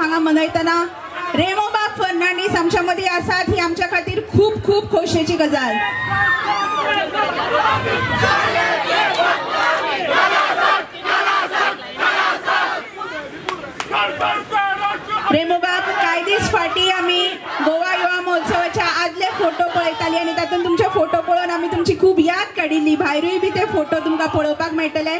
हांगा मनयतना रेमोबाब फर्नांडीस आमच्या मदीं आसात ही आमच्या खातीर खूब खूब खोशयेची गजाल. रेमोबाब कांय दीस फाटीं आमी गोवा युवा महोत्सवाच्या आदले फोटो पळयताली आनी तातूंत तुमचे फोटो पळोवन आमी तुमची खूब याद काडिल्ली. भायरूय बी ते फोटो तुमकां पळोवपाक मेळटले.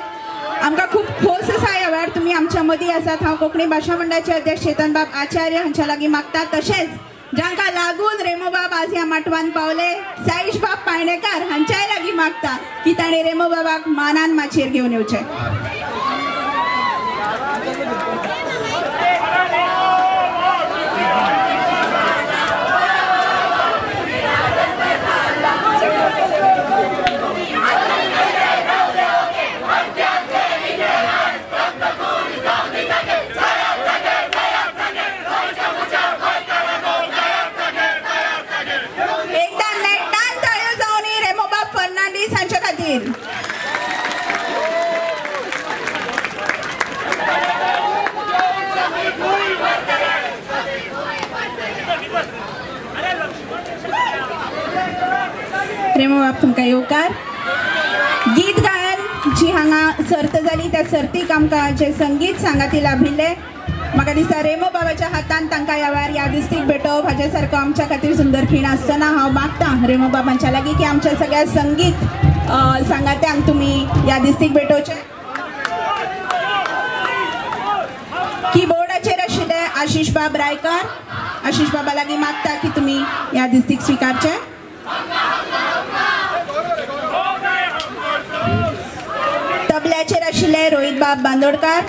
आमकां खूब खोस आसा ह्या वेळार तुमी आमच्या मदीं आसात. हांव कोंकणी भाशा मंडळाचे अध्यक्ष चेतनबाब आचार्य हांच्या लागीं मागता. तशेंच जांकां लागून रेमोबाब आज ह्या माटवान पावले साईशबाब पाळणेकार हांच्याय लागीं मागता की ताणें रेमोबाबाक मानान माचयेर घेवन येवचें. रेमोबाब तुमकां येवकार. गीत गायन जी हांगा सर्त जाली त्या सर्तीक आमकां जे संगीत सांगाती लाभिल्ले म्हाका दिसता रेमोबाबाच्या हातान तांकां ह्या वेळार यादिस्तीक भेटोवप हाचे सारको आमच्या खातीर सुंदर खीण आसतना हांव मागतां रेमोबाबांच्या लागीं की आमच्या सगळ्या संगीत सांगात्यांक तुमी यादिस्तीक भेटोवचे. कीबोर्डाचेर आशिल्ले आशिषबाब रायकार. आशिषबाबा लागीं मागता की तुमी यादिस्तीक स्विकारचे. तबल्याचेर आशिल्ले रोहितबाब बांदोडकार.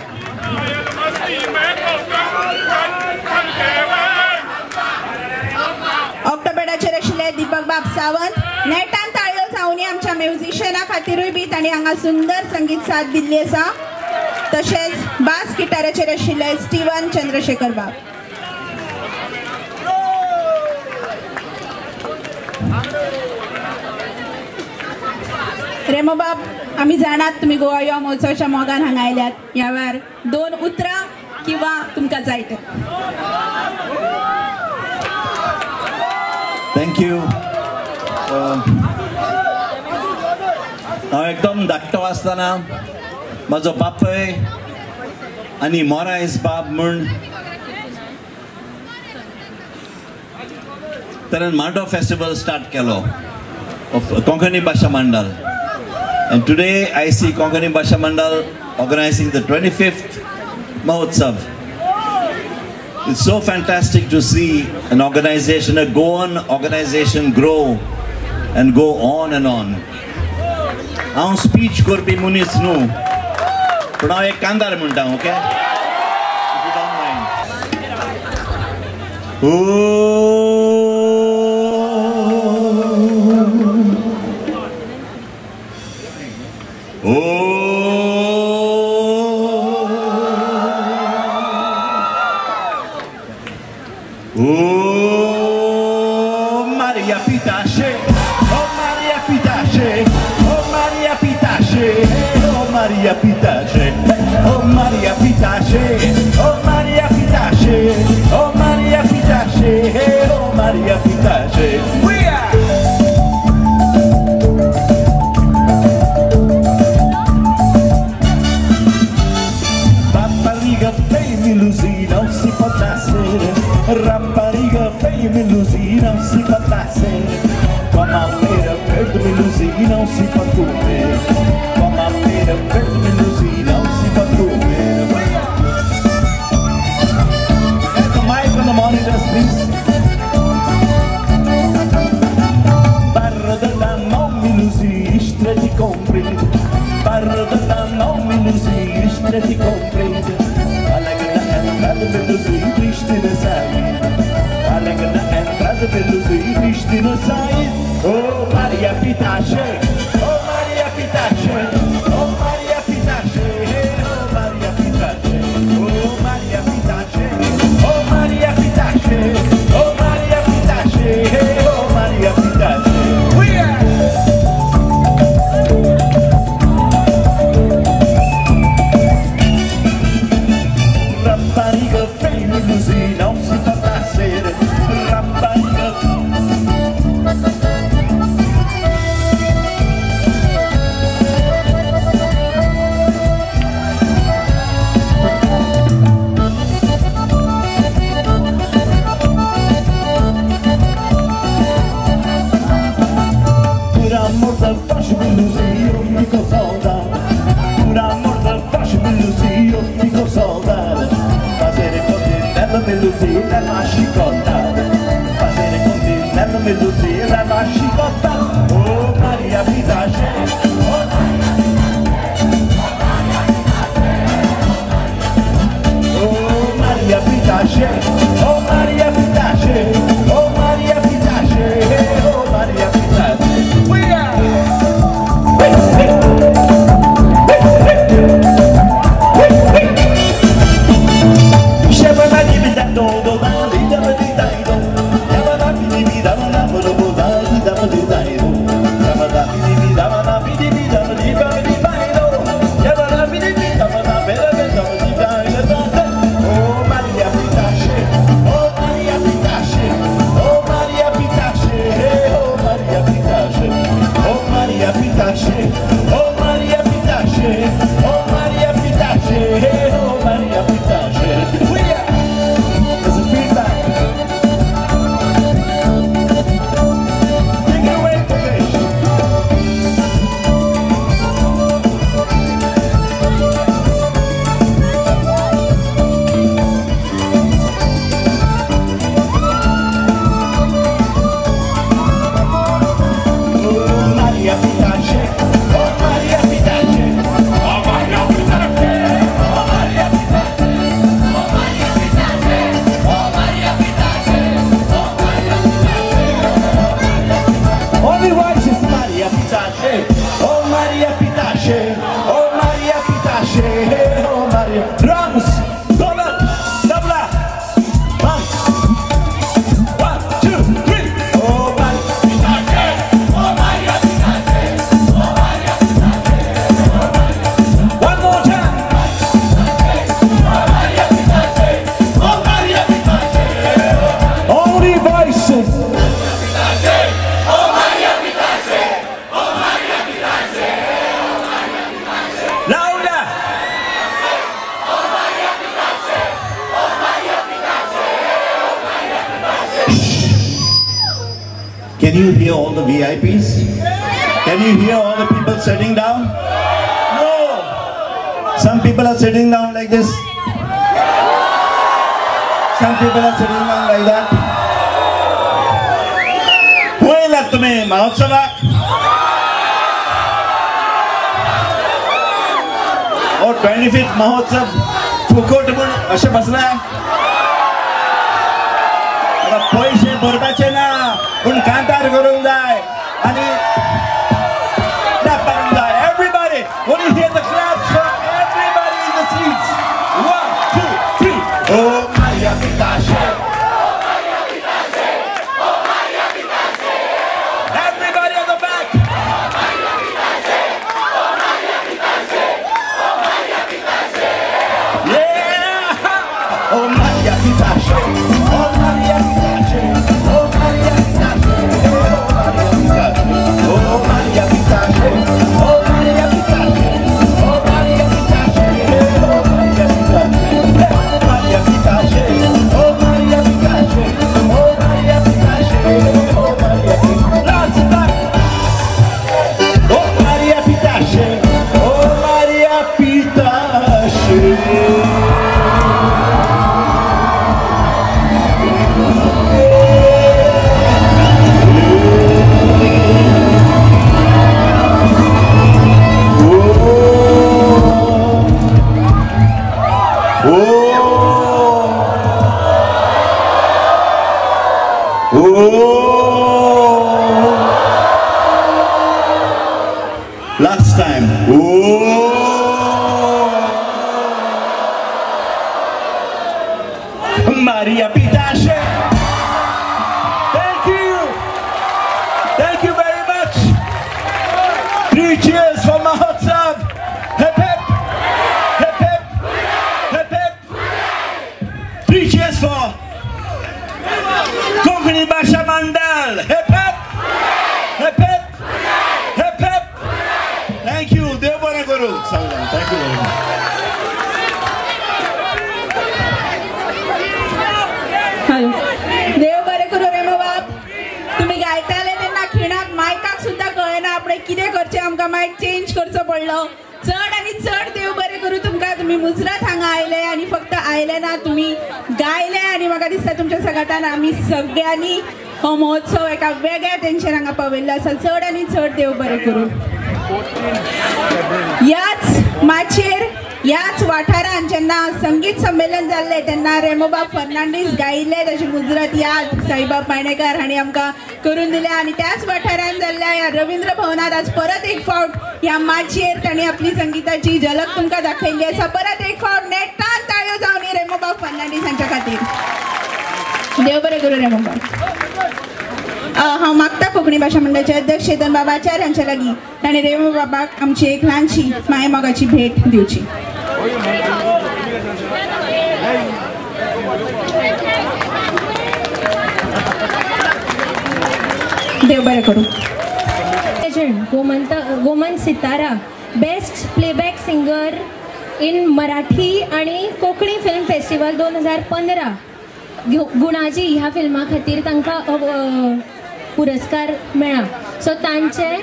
ऑक्टोबेडाचेर आशिल्ले दीपकबाब सावंत. नेटान ताळयो जावनी आमच्या म्युझिशियना खातीरूय बी तांणी हांगा सुंदर संगीत साथ दिल्ली आसा. तशेंच बास गिटाराचेर आशिल्ले स्टीवन चंद्रशेखर बाब. रेमोबाब आमी जाणात तुमी गोवा युवा महोत्सवाच्या मोगान हांगा आयल्यात. ह्या वेळार 2 उतरां किंवा तुमकां जाय ते. थँक्यू. हांव एकदम धाकटो आसतना म्हाजो बापूय आनी मोरायज बाब म्हूण ताणें मांडो फेस्टिवल स्टार्ट केलो कोंकणी भाशा मंडळ. And today I see Konkani Bhasha Mandal organizing the 25th Mahotsav. It's so fantastic to see an organization, a go-on organization grow and go on and on. हांव स्पीच करपी मनीस न्हू पूण हांव एक कांदार म्हणटा. Okay, if you don't Maria Pitache, oh Maria Pitache, oh Maria Pitache, oh Maria Pitache, oh Maria Pitache, oh Maria Pitache, oh Maria Pitache, oh Maria Pitache. We are. Rapariga feia me illudir, não se pode nascer. Rapariga feia me illudir, não se pode nascer. Com a feira verde me illudir, não se pode comer. Com a feira verde me illudir, não se pode comer. At the mic on the monitors, please. Barra da não me illudir, isto é de compreender. Barra da não me illudir, isto é de compreender. Alegre na entrada pelos triste na saída. Alegre na entrada pelos triste na saída. Oh Maria Pitache, oh Maria Pitache, oh Maria Pitache, oh Maria Pitache, oh Maria Pitache, oh Maria Pitache, oh Maria Pitache, oh Maria Pitache. We are. Rapariga feia me illudir. nella melodia la scicotta, passare con te nella melodia la scicotta. Oh Maria mi piace, oh Maria mi piace, oh Maria mi piace, oh Maria mi piace, oh Maria mi piace. Can you hear all the VIPs? Can you hear all the people sitting down? No! Some people are sitting down like this. Some people are sitting down like that. होईल तुम्ही महोत्सवात और 25th महोत्सव फुकट म्हणून असे बसलाय आता पैसे भरपाचे ना पण कांतार करून जाय आणि दापारून जाय. Everybody, when you hear the claps from everybody in the seats. 1, 2, 3. Oh Maria Pitashe. Oh Maria Pitashe. Everybody on the back. Oh Maria Pitashe. Oh Maria Pitashe. Oh Maria Pitashe. Yeah. Oh Maria Pitashe. Oh Maria Pitashe. Oh Maria Pitashe. Oh Maria Pitashe. Oh Maria Pitashe. Oh Maria Pitashe. Oh Maria Pitashe. Maria Pitashe. Oh Maria Pitashe. Oh Maria Pitashe. Oh Maria Pitashe. Last time. Oh Maria Pitashe. Oh Maria Pitashe. Last time. Maria Pitashe. Thank you. Thank you very much. 3 cheers for Mahotsav. Hip hip. Hip hip. Hip hip. 3 cheers for Konkani Bhasha Mandal. Hip hip. Hip hip. Hip hip. Thank you, Devana Guru. Thank you very much. देव बरे करू रे बाप. तुम्ही गायताले तेन्ना खिणाक मायकाक सुद्धा कळना आपण कितें करचें आमकां मायक चेंज करचो पडलो. चड आनी चड देव बरे करू तुमकां. तुम्ही मुजरत हांगा आयले आणि फक्त आयले ना तुम्ही गायले आणि म्हाका दिसता तुमच्या सगळ्यान आमी सगळ्यांनी हो महोत्सव एका वेगळ्या तेंचेर हांगा पावयल्लो आसा. चड आनी चड देव बरें करूं. याच माचेर याच वाठारान जेन्ना संगीत संमेलन जाल्ले तेन्ना रेमोबाब फर्नांडीस गायिल्ले ताची मुजरत याद साईबाब पाणेकार हांणी आमकां करून दिल्या. आणि त्याच वाठारान जाल्ल्या ह्या रवींद्र भवनात आज परत एक फावट ह्या माचयेर तांणी आपली संगीताची झलक तुमकां दाखयल्ली आसा. परत एक फावट नेटान ताळयो जावनी रेमोबाब फर्नांडीस हांच्या खातीर. देव बरें करूं रेमोबाब. हांव मागता कोंकणी भाशा मंडळाचे अध्यक्ष चेतन बाब आचार्य हांच्या लागीं ताणें रेमोबाबाक आमची एक ल्हानशी मायेमोगाची भेट दिवची. देव बरें करूं. गोमन सितारा best playback singer in Marathi आणि कोंकणी फिल्म फेस्टिवल 2015 गुणाजी ह्या फिल्मा खातीर तांकां पुरस्कार मेळ्ळा. सो तांचे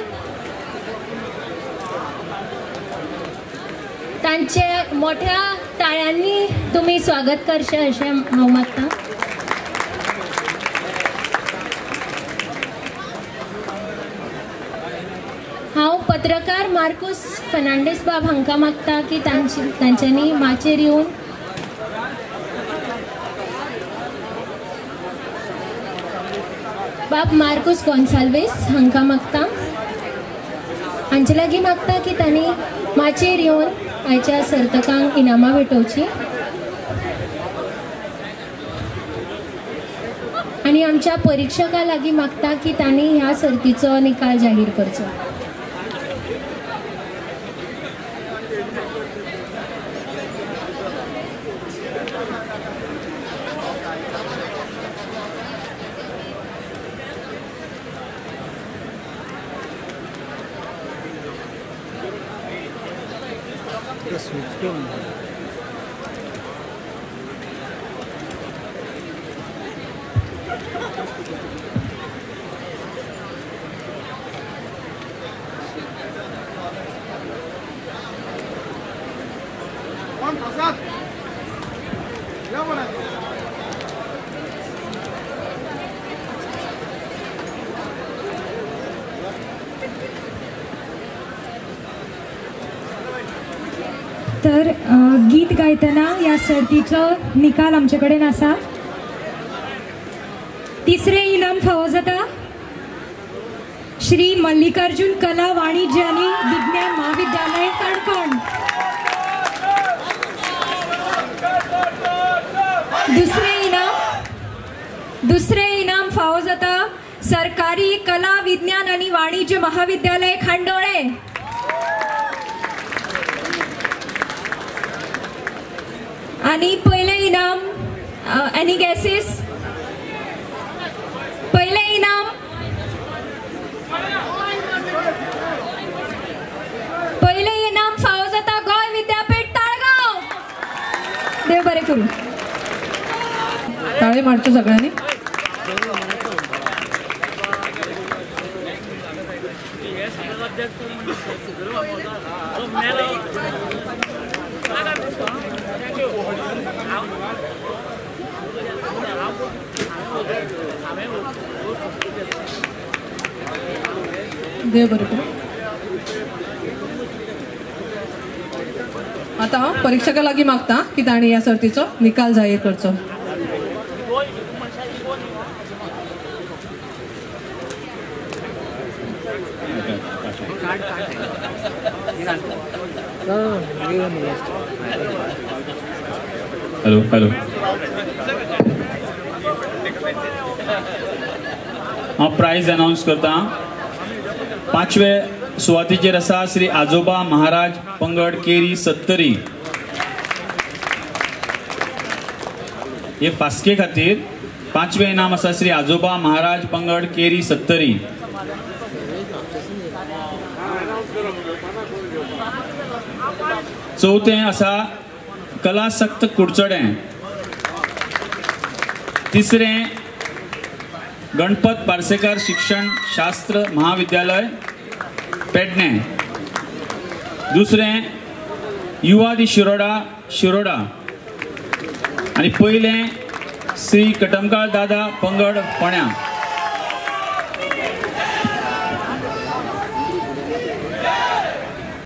मोठ्या ताळ्यांनी तुम्ही स्वागत करशे अशें हांव मागतां. हांव पत्रकार मार्कूस फर्नांडीस बाब हांकां मागता की तांच्यांनी माचेर येवन बाब मार्कूस गोन्साल्वीस हांकां मागता हांचे लागीं मागता की तांणी माचेर येवन आयच्या सर्तकांक इनामां भेटोवची. आनी आमच्या परिक्षकां लागीं मागता की तांणी ह्या सर्तीचो निकाल जाहीर करचो. तर गीत गायतना या सर्तीचो निकाल आमचे कडेन आसा. तिसरे इनाम फावो जाता श्री मल्लिकार्जुन कला वाणिज्य आणि विज्ञान महाविद्यालय काणकोण. दुसरे इनाम फावो जाता सरकारी कला विज्ञान आणि वाणिज्य महाविद्यालय खांडोळे. आणि पहिले इनाम एनी गॅसेस. पहिले इनाम फावो जाता गोंय विद्यापीठ ताळगांव. देव बरें करूं. ताळे मारच्यो सगळ्यांनी. देव बरें करूं. आता हांव परीक्षकां लागीं मागता की तांणी ह्या सर्तीचो निकाल जाहीर करचो. हॅलो हॅलो हांव प्रायज अनाउन्स करता. 5वे सुवातेचेर आसा श्री आजोबा महाराज पंगड केरी सत्तरी. हे फास्के खातीर 5वे इनाम आसा श्री आजोबा महाराज पंगड केरी सत्तरी. चौथे आसा कला सक्त कुडचडे. तिसरे गणपत पार्सेकार शिक्षण शास्त्र महाविद्यालय पेडणे. दुसरे युवा दी शिरोडा आणि पहिले श्री कटमकाळ दादा पंगड फोण्या